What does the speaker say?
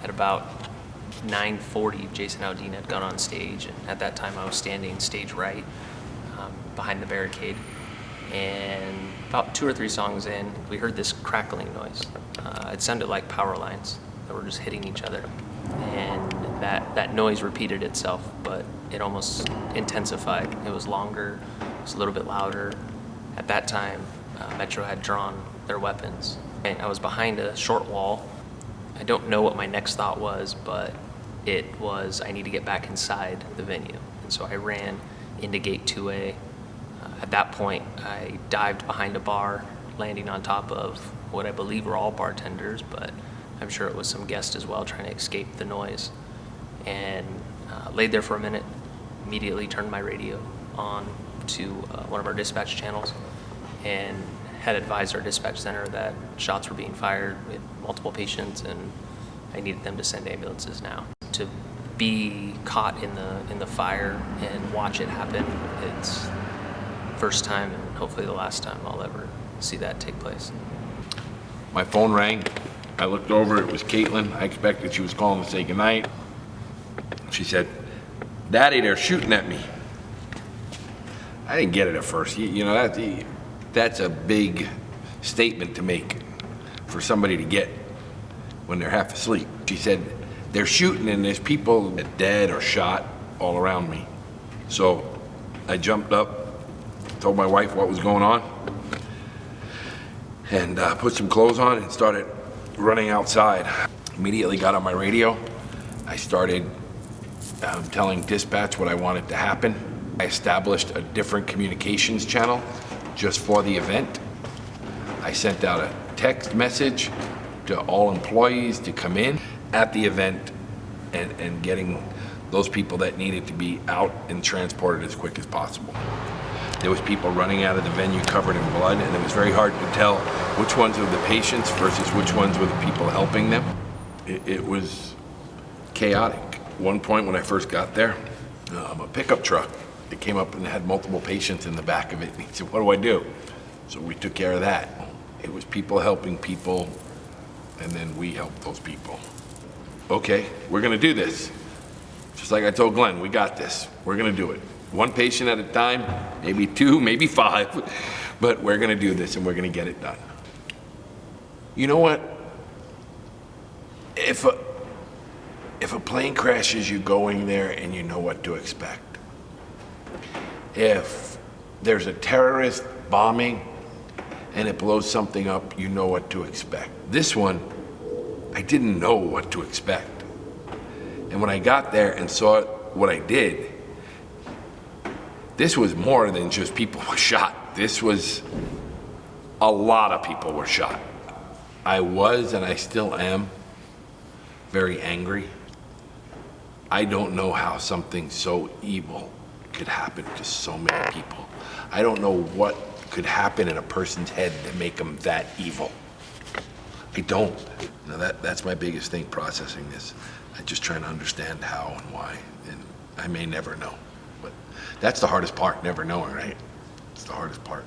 At about 9:40, Jason Aldean had gone on stage, and at that time I was standing stage right behind the barricade. And about 2 or 3 songs in, we heard this crackling noise. It sounded like power lines that were just hitting each other. And that noise repeated itself, but it almost intensified. It was longer, it was a little bit louder. At that time, Metro had drawn their weapons. And I was behind a short wall. I don't know what my next thought was, but it was I need to get back inside the venue. And so I ran into gate 2A. At that point, I dived behind a bar, landing on top of what I believe were all bartenders, but I'm sure it was some guest as well trying to escape the noise. And laid there for a minute, immediately turned my radio on to one of our dispatch channels and had advised our dispatch center that shots were being fired with multiple patients and I needed them to send ambulances now. To be caught in the fire and watch it happen, it's first time and hopefully the last time I'll ever see that take place. My phone rang. I looked over, it was Caitlin. I expected she was calling to say goodnight. She said, "Daddy, they're shooting at me." I didn't get it at first. You know, that's a big statement to make for somebody to get when they're half asleep. She said, "They're shooting and there's people dead or shot all around me." So I jumped up, told my wife what was going on, and put some clothes on and started running outside. Immediately got on my radio. I started telling dispatch what I wanted to happen. I established a different communications channel just for the event. I sent out a text message to all employees to come in at the event and getting those people that needed to be out and transported as quick as possible. There was people running out of the venue covered in blood, and it was very hard to tell which ones were the patients versus which ones were the people helping them. It was chaotic. One point when I first got there, a pickup truck, it came up and had multiple patients in the back of it. And he said, "What do I do?" So we took care of that. It was people helping people, and then we helped those people. Okay, we're gonna do this. Just like I told Glenn, we got this. We're gonna do it. One patient at a time, maybe 2, maybe 5, but we're gonna do this and we're gonna get it done. You know what? If a plane crashes, you go in there and you know what to expect. If there's a terrorist bombing and it blows something up, you know what to expect. This one, I didn't know what to expect. And when I got there and saw what I did, this was more than just people were shot. This was a lot of people were shot. I was, and I still am, very angry. I don't know how something so evil could happen to so many people. I don't know what could happen in a person's head to make them that evil. I don't. Now that's my biggest thing processing this. I'm just trying to understand how and why, and I may never know. But that's the hardest part, never knowing, right? It's the hardest part.